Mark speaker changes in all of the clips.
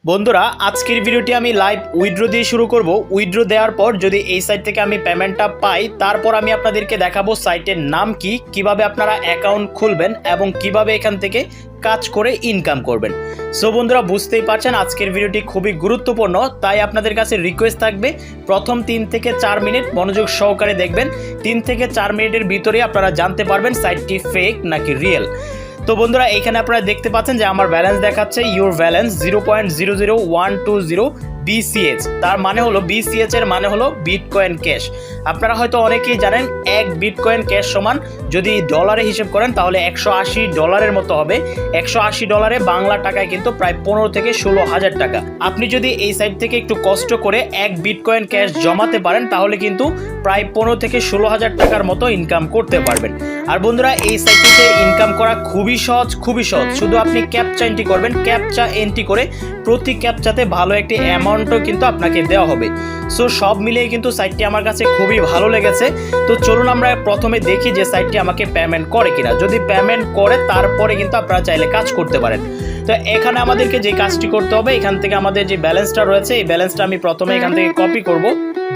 Speaker 1: বন্ধুরা আজকের ভিডিওটি আমি লাইভ উইথড্র দিয়ে শুরু করব। উইথড্র দেওয়ার পর যদি এই সাইট থেকে আমি পেমেন্টটা পাই, তারপর আমি আপনাদেরকে দেখাবো সাইটের নাম কি, কিভাবে আপনারা অ্যাকাউন্ট খুলবেন এবং কিভাবে এখান থেকে কাজ করে ইনকাম করবেন। সো বন্ধুরা বুঝতেই পারছেন আজকের ভিডিওটি খুবই গুরুত্বপূর্ণ, তাই আপনাদের কাছে রিকোয়েস্ট থাকবে প্রথম 3 থেকে 4 মিনিট মনোযোগ সহকারে দেখবেন। 3 থেকে 4 মিনিটের ভিতরে আপনারা জানতে পারবেন সাইটটি ফেক নাকি রিয়েল। তো বন্ধুরা এখানে আপনারা দেখতে পাচ্ছেন যে আমার ব্যালেন্স দেখাচ্ছে ইউর ব্যালেন্স 0.00120 BCH। তার মানে হলো BCH এর মানে হলো বিটকয়েন ক্যাশ। আপনারা হয়তো অনেকেই জানেন এক বিটকয়েন ক্যাশ সমান যদি ডলারে হিসেব করেন তাহলে $180 মতো হবে। $180 বাংলা টাকায় কিন্তু প্রায় 15 থেকে 16 হাজার টাকা। আপনি যদি এই সাইট থেকে একটু কষ্ট করে এক বিটকয়েন ক্যাশ জমাতে পারেন তাহলে কিন্তু প্রায় 15 থেকে 16 হাজার টাকার মতো ইনকাম করতে পারবেন। আর বন্ধুরা এই সাইটটিতে ইনকাম করা খুবই সহজ। শুধু আপনি ক্যাপচা এন্ট্রি করবেন। ক্যাপচা এন্ট্রি করে প্রতি ক্যাপচাতে ভালো একটি অ্যামাউন্টও কিন্তু আপনাকে দেওয়া হবে। সো সব মিলিয়ে কিন্তু সাইটটি আমার কাছে খুবই ভালো লেগেছে। তো চলুন আমরা প্রথমে দেখি যে সাইটটি আমাকে পেমেন্ট করে কিনা। যদি পেমেন্ট করে তারপরে কিন্তু আপনারা চাইলে কাজ করতে পারেন। তো এখানে আমাদেরকে যে কাজটি করতে হবে, এখান থেকে আমাদের যে ব্যালেন্সটা রয়েছে এই ব্যালেন্সটা আমি প্রথমে এখান থেকে কপি করব।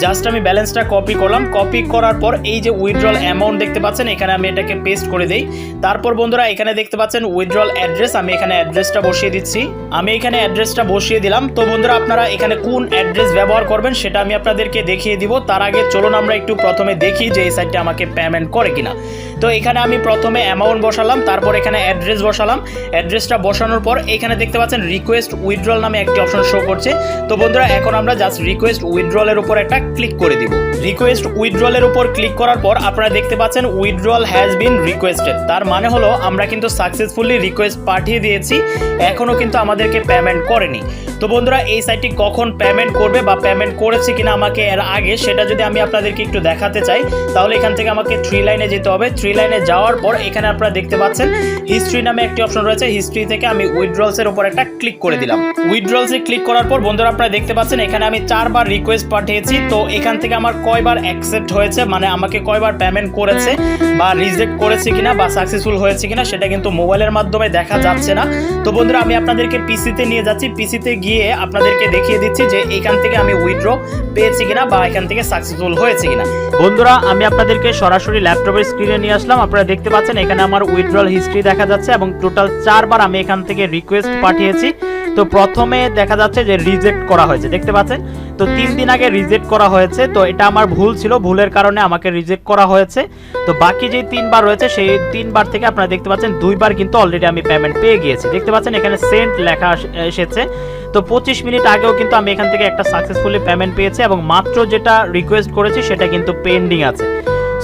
Speaker 1: জাস্ট আমি ব্যালেন্সটা কপি করলাম। কপি করার পর এই যে উইথড্রল অ্যামাউন্ট দেখতে পাচ্ছেন এখানে আমি এটাকে পেস্ট করে দেই। তারপর বন্ধুরা এখানে দেখতে পাচ্ছেন উইথড্রল অ্যাড্রেস, আমি এখানে অ্যাড্রেসটা বসিয়ে দিচ্ছি। আমি এখানে অ্যাড্রেসটা বসিয়ে দিলাম। তো বন্ধুরা আপনারা এখানে কোন অ্যাড্রেস ব্যবহার করবেন সেটা আমি আপনাদেরকে দেখিয়ে দিব। তার আগে চলুন আমরা একটু প্রথমে দেখি যে এই সাইটটা আমাকে পেমেন্ট করে কিনা। তো এখানে আমি প্রথমে অ্যামাউন্ট বসালাম, তারপর এখানে অ্যাড্রেস বসালাম। অ্যাড্রেসটা বসানোর পর এখানে দেখতে পাচ্ছেন রিকোয়েস্ট উইথড্রল নামে একটি অপশন শো করছে। তো বন্ধুরা এখন আমরা জাস্ট রিকোয়েস্ট উইথড্রলের উপর একটা ক্লিক করে দিব। রিকোয়েস্ট উইথড্রলের উপর ক্লিক করার পর আপনারা দেখতে পাচ্ছেন উইথড্রল হ্যাজ বিন রিকোয়েস্টেড। তার মানে হলো আমরা কিন্তু সাকসেসফুলি রিকোয়েস্ট পাঠিয়ে দিয়েছি, এখনও কিন্তু আমাদেরকে পেমেন্ট করেনি। তো বন্ধুরা এই সাইটটি কখন পেমেন্ট করবে বা পেমেন্ট করেছে কিনা আমাকে এর আগে সেটা যদি আমি আপনাদেরকে একটু দেখাতে চাই তাহলে এখান থেকে আমাকে 3 লাইনে যেতে হবে। 3 লাইনে যাওয়ার পর এখানে আপনারা দেখতে পাচ্ছেন হিস্ট্রি নামে একটি অপশন রয়েছে। হিস্ট্রি থেকে আমি উইথড্রলসের উপর একটা ক্লিক করে দিলাম। উইথড্রলসে ক্লিক করার পর বন্ধুরা আপনারা দেখতে পাচ্ছেন এখানে আমি 4 বার রিকোয়েস্ট পাঠিয়েছি। তো এখান থেকে আমার কয়বার অ্যাকসেপ্ট হয়েছে, মানে আমাকে কয়বার পেমেন্ট করেছে বা রিজেক্ট করেছে কিনা বা সাকসেসফুল হয়েছে কিনা সেটা কিন্তু মোবাইলের মাধ্যমে দেখা যাচ্ছে না। তো বন্ধুরা আমি আপনাদেরকে পিসিতে নিয়ে যাচ্ছি। পিসিতে গিয়ে আপনাদেরকে দেখিয়ে দিচ্ছি যে এখান থেকে আমি উইথড্র পেয়েছি কিনা বা এখান থেকে সাকসেসফুল হয়েছে কিনা। বন্ধুরা আমি আপনাদেরকে সরাসরি ল্যাপটপের স্ক্রিনে নিয়ে আসলাম। আপনারা দেখতে পাচ্ছেন এখানে আমার উইথড্রল হিস্ট্রি দেখা যাচ্ছে এবং টোটাল 4 বার আমি এখান থেকে রিকোয়েস্ট পাঠিয়েছি। তো প্রথমে দেখা যাচ্ছে যে রিজেক্ট করা হয়েছে, দেখতে পাচ্ছেন। তো 3 দিন আগে রিজেক্ট করা হয়েছে, তো এটা আমার ভুল ছিল, ভুলের কারণে আমাকে রিজেক্ট করা হয়েছে। তো বাকি যে 3 বার রয়েছে সেই 3 বার থেকে আপনারা দেখতে পাচ্ছেন 2 বার কিন্তু অলরেডি আমি পেমেন্ট পেয়ে গিয়েছি। দেখতে পাচ্ছেন এখানে সেন্ট লেখা এসেছে। তো 25 মিনিট আগেও কিন্তু আমি এখান থেকে একটা সাকসেসফুলি পেমেন্ট পেয়েছি এবং মাত্র যেটা রিকোয়েস্ট করেছি সেটা কিন্তু পেন্ডিং আছে।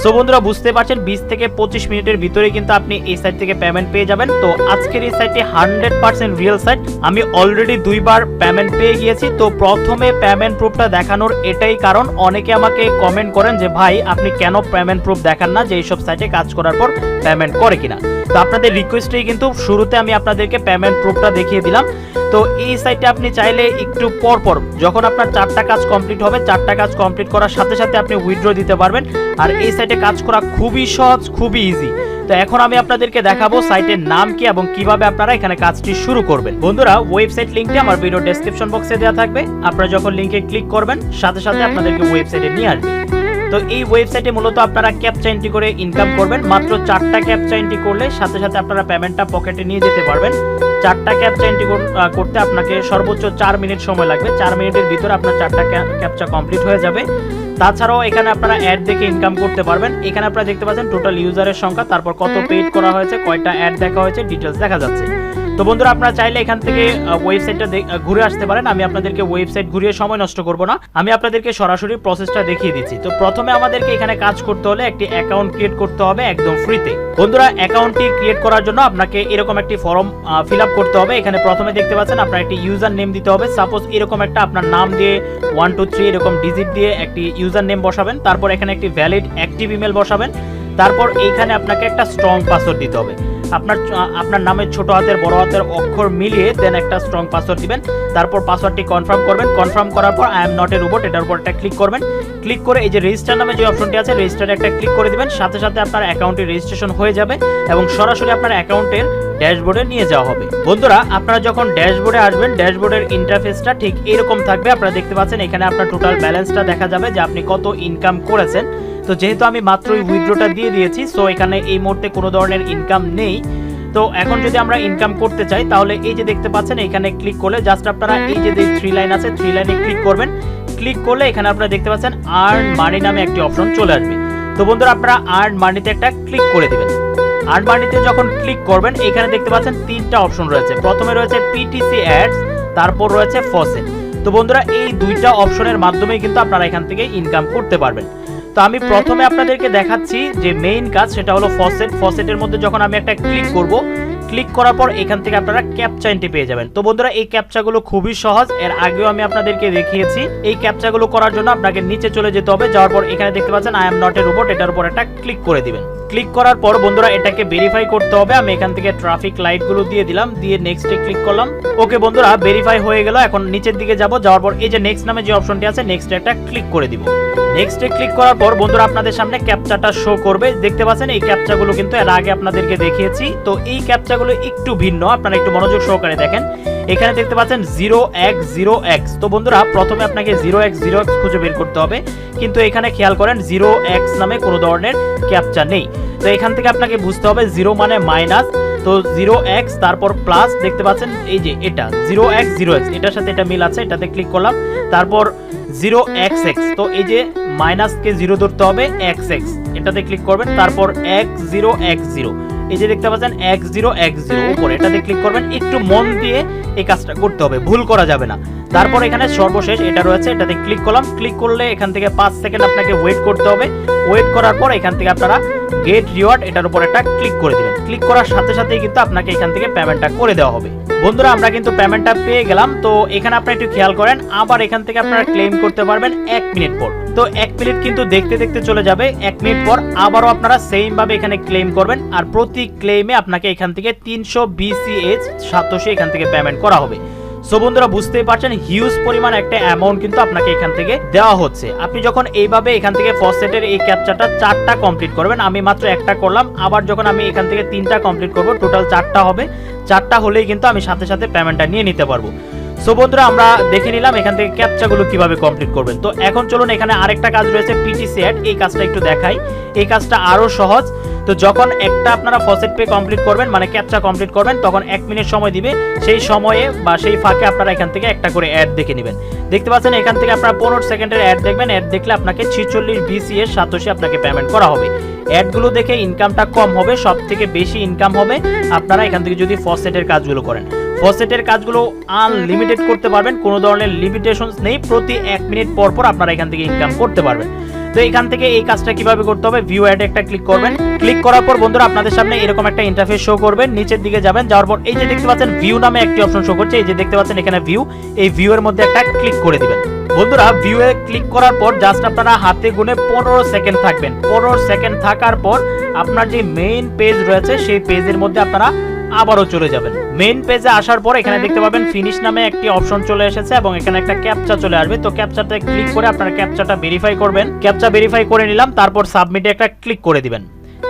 Speaker 1: সো বন্ধুরা বুঝতে পারছেন 20 থেকে 25 মিনিটের ভিতরে কিন্তু আপনি এই সাইট থেকে পেমেন্ট পেয়ে যাবেন। তো আজকের এই সাইটটি 100% রিয়েল সাইট। আমি অলরেডি 2 বার পেমেন্ট পেয়ে গিয়েছি। তো প্রথমে পেমেন্ট প্রুফটা দেখানোর এটাই কারণ, অনেকে আমাকে কমেন্ট করেন যে ভাই আপনি কেন পেমেন্ট প্রুফ দেখান না, যে এইসব সাইটে কাজ করার পর পেমেন্ট করে কিনা। তো আপনাদের রিকোয়েস্টেই কিন্তু শুরুতে আমি আপনাদেরকে পেমেন্ট প্রুফটা দেখিয়ে দিলাম। তো এই সাইটে আপনি চাইলে একটু পরপর যখন আপনার 4টা কাজ কমপ্লিট হবে, 4টা কাজ কমপ্লিট করার সাথে সাথে আপনি উইথড্র দিতে পারবেন। আর এই সাইটে কাজ করা খুবই সহজ, খুবই ইজি। তো এখন আমি আপনাদেরকে দেখাবো সাইটের নাম কি এবং কিভাবে আপনারা এখানে কাজটি শুরু করবেন। বন্ধুরা ওয়েবসাইট লিংকটি আমার ভিডিও ডেসক্রিপশন বক্সে দেওয়া থাকবে। আপনারা যখন লিংকে ক্লিক করবেন সাথে সাথে আপনাদেরকে ওয়েবসাইটে নিয়ে আসবে। তো এই ওয়েবসাইটে মূলত আপনারা ক্যাপচা এন্ট্রি করে ইনকাম করবেন। মাত্র 4টা ক্যাপচা এন্ট্রি করলে সাথে সাথে আপনারা পেমেন্টটা পকেটে নিয়ে যেতে পারবেন। 4টা ক্যাপচা এন্ট্রি করতে আপনাকে সর্বোচ্চ 4 মিনিট সময় লাগবে। 4 মিনিটের ভিতরে আপনার 4টা ক্যাপচা কমপ্লিট হয়ে যাবে। তাছাড়াও এখানে আপনারা অ্যাড দেখে ইনকাম করতে পারবেন। এখানে আপনারা দেখতে পাচ্ছেন টোটাল ইউজারের সংখ্যা, তারপর কত পেড করা হয়েছে, কয়টা অ্যাড দেখা হয়েছে, ডিটেলস দেখা যাচ্ছে। তো বন্ধুরা আপনারা চাইলে এখান থেকে ওয়েবসাইটটা ঘুরে আসতে পারেন। আমি আপনাদেরকে ওয়েবসাইট ঘুরিয়ে সময় নষ্ট করব না, আমি আপনাদেরকে সরাসরি প্রসেসটা দেখিয়ে দিচ্ছি। তো প্রথমে আমাদেরকে এখানে কাজ করতে হলে একটি অ্যাকাউন্ট ক্রিয়েট করতে হবে একদম ফ্রিতে। বন্ধুরা অ্যাকাউন্টটি ক্রিয়েট করার জন্য আপনাকে এরকম একটি ফর্ম ফিল আপ করতে হবে। এখানে প্রথমে দেখতে পাচ্ছেন আপনার একটি ইউজার নেম দিতে হবে। সাপোজ এরকম একটা আপনার নাম দিয়ে 1 2 3 এরকম ডিজিট দিয়ে একটি ইউজার নেম বসাবেন। তারপর এখানে একটি ভ্যালিড অ্যাক্টিভ ইমেল বসাবেন। তারপর এইখানে আপনাকে একটা স্ট্রং পাসওয়ার্ড দিতে হবে। আপনার নামের ছোট হাতের বড় হাতের অক্ষর মিলিয়ে দেন একটা স্ট্রং পাসওয়ার্ড দিবেন। তারপর পাসওয়ার্ডটি কনফার্ম করবেন। কনফার্ম করার পর I am not a robot এটার উপর একটা ক্লিক করবেন। ক্লিক করে এই যে রেজিস্টার নামে যে অপশনটি আছে রেজিস্টারে একটা ক্লিক করে দিবেন। সাথে সাথে আপনার অ্যাকাউন্টে রেজিস্ট্রেশন হয়ে যাবে এবং সরাসরি আপনার অ্যাকাউন্টের ড্যাশবোর্ডে নিয়ে যাওয়া হবে। বন্ধুরা আপনারা যখন ড্যাশবোর্ডে আসবেন ড্যাশবোর্ডের ইন্টারফেসটা ঠিক এরকম থাকবে। আপনারা দেখতে পাচ্ছেন এখানে আপনার টোটাল ব্যালেন্সটা দেখা যাবে যে আপনি কত ইনকাম করেছেন। তো যেহেতু আমি মাত্রই উইথড্রটা দিয়ে দিয়েছি, সো এখানে এই মুহূর্তে কোনো ধরনের ইনকাম নেই। তো এখন যদি আমরা ইনকাম করতে চাই তাহলে এই যে দেখতে পাচ্ছেন এখানে ক্লিক করলে জাস্ট আপনারা এই যে 3 লাইন আছে 3 লাইনে ক্লিক করবেন। ক্লিক করলে এখানে আপনারা দেখতে পাচ্ছেন আর্ন মানি নামে একটি অপশন চলে আসবে। তো বন্ধুরা আপনারা আর্ন মানিতে একটা ক্লিক করে দিবেন। আর্ন মানিতে যখন ক্লিক করবেন এখানে দেখতে পাচ্ছেন 3টা অপশন রয়েছে। প্রথমে রয়েছে পিটিসি অ্যাডস, তারপর রয়েছে ফসেট। তো বন্ধুরা এই 2টা অপশনের মাধ্যমেই কিন্তু আপনারা এখান থেকে ইনকাম করতে পারবেন। তো আমি প্রথমে আপনাদেরকে দেখাচ্ছি যে মেইন কাজ, সেটা হলো ফসেট। ফসেটের মধ্যে যখন আমি একটা ক্লিক করব, ক্লিক করার পর এখান থেকে আপনারা ক্যাপচা এন্ট্রি পেয়ে যাবেন। তো বন্ধুরা এই ক্যাপচাগুলো খুবই সহজ, এর আগেও আমি আপনাদেরকে দেখিয়েছি। এই ক্যাপচাগুলো করার জন্য আপনাকে নিচে চলে যেতে হবে। যাওয়ার পর এখানে দেখতে পাচ্ছেন I am not a robot এটার উপর একটা ক্লিক করে দিবেন। ক্লিক করার পর বন্ধুরা এটাকে ভেরিফাই করতে হবে। আমি এখান থেকে ট্রাফিক লাইটগুলো দিয়ে দিলাম, দিয়ে নেক্সটে ক্লিক করলাম। ওকে বন্ধুরা ভেরিফাই হয়ে গেল। এখন নিচের দিকে যাব, যাওয়ার পর এই যে নেক্সট নামে যে অপশনটি আছে নেক্সটে একটা ক্লিক করে দিব। নেক্সটে ক্লিক করার পর বন্ধুরা আপনাদের সামনে ক্যাপচাটা শো করবে। দেখতে পাচ্ছেন এই ক্যাপচাগুলো কিন্তু এর আগে আপনাদেরকে দেখিয়েছি। তো এই ক্যাপচাগুলো একটু ভিন্ন, আপনারা একটু মনোযোগ সহকারে দেখেন। এখানে দেখতে পাচ্ছেন 0x0x। তো বন্ধুরা প্রথমে আপনাকে 0x0x খুঁজে বের করতে হবে, কিন্তু এখানে খেয়াল করেন 0x নামে কোনো ধরনের ক্যাপচা নেই। তো এখান থেকে আপনাকে বুঝতে হবে 0 মানে মাইনাস, তো 0x তারপর প্লাস, দেখতে পাচ্ছেন এই যে এটা 0x0x এটার সাথে এটা মিল আছে, এটাতে ক্লিক করলাম। তারপর 0xx, তো এই যে মাইনাসকে 0 ধরতে হবে, xx এটাতে ক্লিক করবেন। তারপর x0x0, এই যে দেখতে পাচ্ছেন x0x0 উপরে এটাতে ক্লিক করবেন। একটু মন দিয়ে এই কাজটা করতে হবে, ভুল করা যাবে না। তারপর এখানে সর্বশেষ এটা রয়েছে, এটাতে ক্লিক করলাম। ক্লিক করলে এখান থেকে 5 সেকেন্ড আপনাকে ওয়েট করতে হবে। ওয়েট করার পর এখান থেকে আপনারা গেট রিওয়ার্ড এটার উপর একটা ক্লিক করে দিবেন। ক্লিক করার সাথে সাথেই কিন্তু আপনাকে এখান থেকে পেমেন্টটা করে দেওয়া হবে। বন্ধুরা আমরা কিন্তু পেমেন্টটা পেয়ে গেলাম। তো এখানে আপনারা একটু খেয়াল করেন, আবার এখান থেকে আপনারা ক্লেম করতে পারবেন 1 মিনিট পর। তো 1 মিনিট কিন্তু দেখতে দেখতে চলে যাবে। 1 মিনিট পর আবারও আপনারা সেম ভাবে এখানে ক্লেম করবেন, আর প্রতি ক্লেমে আপনাকে এখান থেকে 300 BCH সাতোশি এখান থেকে পেমেন্ট করা হবে। সো বন্ধুরা বুঝতেই পারছেন হিউজ পরিমাণ একটা অ্যামাউন্ট কিন্তু আপনাকে এখান থেকে দেওয়া হচ্ছে। আপনি যখন এইভাবে এখান থেকে ফসেটের এই ক্যাপচাটা 4টা কমপ্লিট করবেন, আমি মাত্র একটা করলাম, আবার যখন আমি এখান থেকে 3টা কমপ্লিট করব, টোটাল 4টা হবে। 4টা হলেই কিন্তু আমি সাথে সাথে পেমেন্টটা নিয়ে নিতে পারবো। সো বন্ধুরা আমরা দেখে নিলাম এখান থেকে ক্যাপচাগুলো কিভাবে কমপ্লিট করবেন। তো এখন চলুন এখানে আরেকটা কাজ রয়েছে পিটিসি অ্যাড, এই কাজটা একটু দেখাই। এই কাজটা আরো সহজ। তো যখন একটা আপনারা ফসেট পে কমপ্লিট করবেন, মানে ক্যাপচা কমপ্লিট করবেন, তখন 1 মিনিট সময় দিবে। সেই সময়ে বা সেই ফাঁকে আপনারা এখান থেকে একটা করে অ্যাড দেখে নেবেন। দেখতে পাচ্ছেন এখান থেকে আপনারা 15 সেকেন্ডের অ্যাড দেখবেন। অ্যাড দেখলে আপনাকে 46 BCH সাতোশি আপনাকে পেমেন্ট করা হবে। অ্যাডগুলো দেখে ইনকামটা কম হবে, সব থেকে বেশি ইনকাম হবে আপনারা এখান থেকে যদি ফসেটের কাজগুলো করেন। ফসেটের কাজগুলো আনলিমিটেড করতে পারবেন, কোনো ধরনের লিমিটেশনস নেই। প্রতি 1 মিনিট পর পর আপনারা এখান থেকে ইনকাম করতে পারবেন। তো এখান থেকে এই কাজটা কিভাবে করতে হবে, ভিউ অ্যাডে একটা ক্লিক করবেন। ক্লিক করার পর বন্ধুরা আপনাদের সামনে এরকম একটা ইন্টারফেস শো করবে। নিচের দিকে যাবেন, যাওয়ার পর এই যে দেখতে পাচ্ছেন ভিউ নামে একটি অপশন শো করছে। এই যে দেখতে পাচ্ছেন এখানে ভিউ, এই ভিউ এর মধ্যে একটা ক্লিক করে দিবেন। বন্ধুরা ভিউ এ ক্লিক করার পর জাস্ট আপনারা হাতে গুনে 15 সেকেন্ড থাকবেন। 15 সেকেন্ড থাকার পর আপনার যে মেইন পেজ রয়েছে সেই পেজের মধ্যে আপনারা আবারও চলে যাবেন। মেইন পেজে আসার পর এখানে দেখতে পাবেন ফিনিশ নামে একটি অপশন চলে এসেছে এবং এখানে একটা ক্যাপচা চলে আসবে। তো ক্যাপচাতে ক্লিক করে আপনারা ক্যাপচাটা ভেরিফাই করবেন। ক্যাপচা ভেরিফাই করে নিলাম, তারপর সাবমিটে একটা ক্লিক করে দিবেন।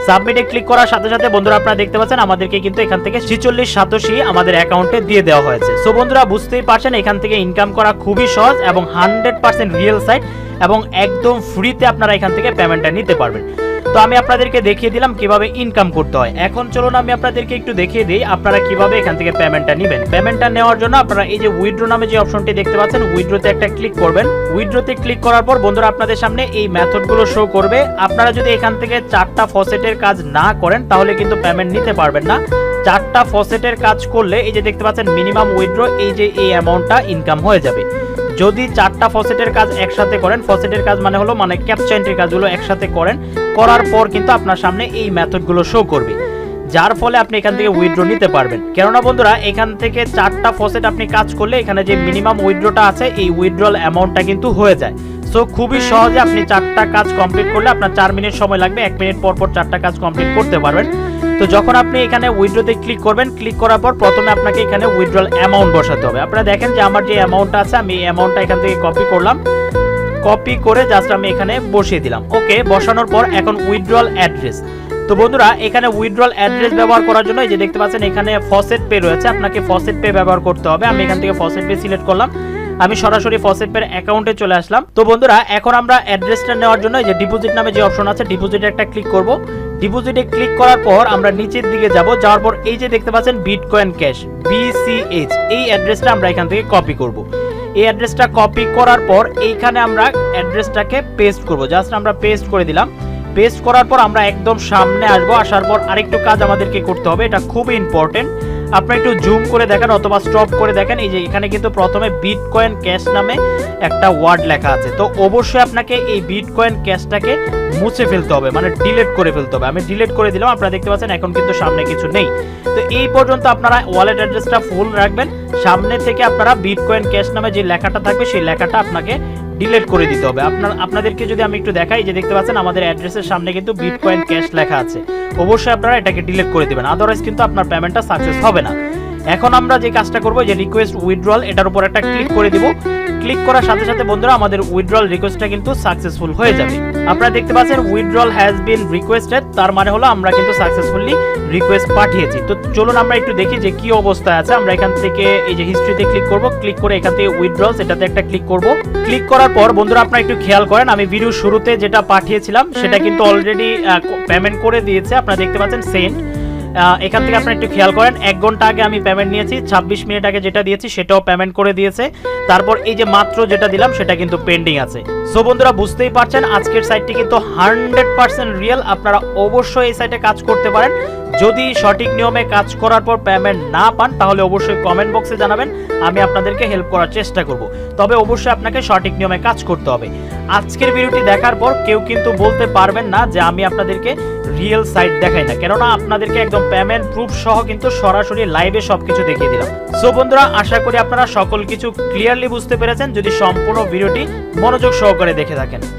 Speaker 1: সাবমিটে ক্লিক করার সাথে সাথে বন্ধুরা আপনারা দেখতে পাচ্ছেন আমাদেরকে কিন্তু এখান থেকে 46 সাতোশি আমাদের অ্যাকাউন্টে দিয়ে দেওয়া হয়েছে। সো বন্ধুরা বুঝতেই পারছেন এখান থেকে ইনকাম করা খুবই সহজ এবং 100% রিয়েল সাইট এবং একদম ফ্রিতে আপনারা এখান থেকে পেমেন্টটা নিতে পারবেন। তো আমি আপনাদেরকে দেখিয়ে দিলাম কিভাবে ইনকাম করতে হয়। এখন চলুন আমি আপনাদেরকে একটু দেখিয়ে দিই আপনারা কিভাবে এখান থেকে পেমেন্টটা নেবেন। পেমেন্টটা নেওয়ার জন্য আপনারা এই যে উইথড্র নামে যে অপশনটি দেখতে পাচ্ছেন, উইথড্রতে একটা ক্লিক করবেন। উইথড্রতে ক্লিক করার পর বন্ধুরা আপনাদের সামনে এই মেথডগুলো শো করবে। আপনারা যদি এখান থেকে 4টা ফসেটের কাজ না করেন তাহলে কিন্তু পেমেন্ট নিতে পারবেন না। 4টা ফসেটের কাজ করলে এই যে দেখতে পাচ্ছেন মিনিমাম উইথড্র, এই যে এই অ্যামাউন্টটা ইনকাম হয়ে যাবে। যদি 4টা ফসেটের কাজ একসাথে করেন, ফসেটের কাজ মানে হলো মানে ক্যাপচা এন্ট্রির কাজগুলো একসাথে করেন, করার পর কিন্তু আপনার সামনে এই মেথডগুলো শো করবে, যার ফলে আপনি এখান থেকে উইথড্র নিতে পারবেন। কেননা বন্ধুরা এখান থেকে 4টা ফসেট আপনি কাজ করলে এখানে যে মিনিমাম উইথড্রটা আছে এই উইথড্রল অ্যামাউন্টটা কিন্তু হয়ে যায়। সো খুবই সহজে আপনি 4টা কাজ কমপ্লিট করলে আপনার 4 মিনিট সময় লাগবে, 1 মিনিট পর পর 4টা কাজ কমপ্লিট করতে পারবেন। তো যখন আপনি এখানে উইথড্রতে ক্লিক করবেন, ক্লিক করার পর প্রথমে আপনাকে এখানে উইথড্রল অ্যামাউন্ট বসাতে হবে। আপনারা দেখেন যে আমার যে অ্যামাউন্টটা আছে আমি এই অ্যামাউন্টটা এখান থেকে কপি করলাম, কপি করে জাস্ট আমি এখানে বসিয়ে দিলাম। ওকে, বসানোর পর এখন উইথড্রল অ্যাড্রেস। তো বন্ধুরা এখানে উইথড্রল অ্যাড্রেস ব্যবহার করার জন্য এই যে দেখতে পাচ্ছেন এখানে ফসেট পে রয়েছে, আপনাকে ফসেট পে ব্যবহার করতে হবে। আমি এখান থেকে ফসেট পে সিলেক্ট করলাম, আমি সরাসরি ফসেট পের অ্যাকাউন্টে চলে আসলাম। তো বন্ধুরা এখন আমরা অ্যাড্রেসটা নেওয়ার জন্য এই যে ডিপোজিট নামে যে অপশন আছে ডিপোজিটে একটা ক্লিক করব। ডিপোজিটে ক্লিক করার পর আমরা নিচের দিকে যাব, যাওয়ার পর এই যে দেখতে পাচ্ছেন বিটকয়েন ক্যাশ BCH, এই অ্যাড্রেসটা আমরা এখান থেকে কপি করব। এই অ্যাড্রেসটা কপি করার পর এইখানে আমরা অ্যাড্রেসটাকে পেস্ট করব, জাস্ট আমরা পেস্ট করে দিলাম। পেস্ট করার পর আমরা একদম সামনে আসবো, আসার পর আরেকটু কাজ আমাদেরকে করতে হবে, এটা খুবই ইম্পর্টেন্ট। আপনারা একটু জুম করে দেখেন অথবা স্টপ করে দেখেন, এই যে এখানে কিন্তু প্রথমে বিটকয়েন ক্যাশ নামে একটা ওয়ার্ড লেখা আছে। তো অবশ্যই আপনাকে এই বিটকয়েন ক্যাশটাকে মুছে ফেলতে হবে, মানে ডিলিট করে ফেলতে হবে। আমি ডিলিট করে দিলাম, আপনারা দেখতে পাচ্ছেন এখন কিন্তু সামনে কিছু নেই। তো এই পর্যন্ত আপনারা ওয়ালেট অ্যাড্রেসটা ফুল রাখবেন, সামনে থেকে আপনারা বিটকয়েন ক্যাশ নামে যে লেখাটা থাকবে সেই লেখাটা আপনাকে ডিলিট করে দিতে হবে। আপনাদেরকে যদি আমি একটু দেখাই, যে দেখতে পাচ্ছেন আমাদের অ্যাড্রেসের সামনে কিন্তু বিটকয়েন ক্যাশ লেখা আছে, অবশ্যই আপনারা এটাকে ডিলিট করে দিবেন, আদারওয়াইজ কিন্তু আপনার পেমেন্টটা সাকসেস হবে না। এখন আমরা যে কাজটা করব, যে রিকোয়েস্ট উইথড্রল, এটার উপর একটা ক্লিক করে দিব। ক্লিক করার সাথে সাথে বন্ধুরা আমাদের উইথড্রল রিকোয়েস্টটা কিন্তু সাকসেসফুল হয়ে যাবে। আপনারা দেখতে পাচ্ছেন উইথড্রল হ্যাজ বিন রিকোয়েস্টেড, তার মানে হলো আমরা কিন্তু সাকসেসফুলি রিকোয়েস্ট পাঠিয়েছি। তো চলুন আমরা একটু দেখি যে কি অবস্থায় আছে। আমরা এখান থেকে এই যে হিস্ট্রিতে ক্লিক করব, ক্লিক করে এখান থেকে উইথড্রলস এটাতে একটা ক্লিক করব। ক্লিক করার পর বন্ধুরা আপনারা একটু খেয়াল করেন, আমি ভিডিও শুরুতে যেটা পাঠিয়েছিলাম সেটা কিন্তু অলরেডি পেমেন্ট করে দিয়েছে। আপনারা দেখতে পাচ্ছেন সেন্ড, এখান থেকে আপনারা একটু খেয়াল করেন 1 ঘন্টা আগে আমি পেমেন্ট নিয়েছি, 26 মিনিট আগে যেটা দিয়েছি সেটাও পেমেন্ট করে দিয়েছে। তারপর এই যে মাত্র যেটা দিলাম সেটা কিন্তু পেন্ডিং আছে। সো বন্ধুরা বুঝতেই পারছেন আজকের সাইটটি কিন্তু 100% রিয়েল। আপনারা অবশ্যই এই সাইটে কাজ করতে পারেন। যদি সঠিক নিয়মে কাজ করার পর পেমেন্ট না পান তাহলে অবশ্যই কমেন্ট বক্সে জানাবেন, আমি আপনাদেরকে হেল্প করার চেষ্টা করব। তবে অবশ্যই আপনাকে সঠিক নিয়মে কাজ করতে হবে। আজকের ভিডিওটি দেখার পর কেউ কিন্তু বলতে পারবেন না যে আমি আপনাদেরকে রিয়েল সাইট দেখাই না, কেননা আপনাদেরকে একদম পেমেন্ট প্রুফ সহ কিন্তু সরাসরি লাইভে সবকিছু দেখিয়ে দিলাম। সো বন্ধুরা আশা করি আপনারা সকল কিছু ক্লিয়ারলি বুঝতে পেরেছেন, যদি সম্পূর্ণ ভিডিওটি মনোযোগ সহকারে দেখে থাকেন।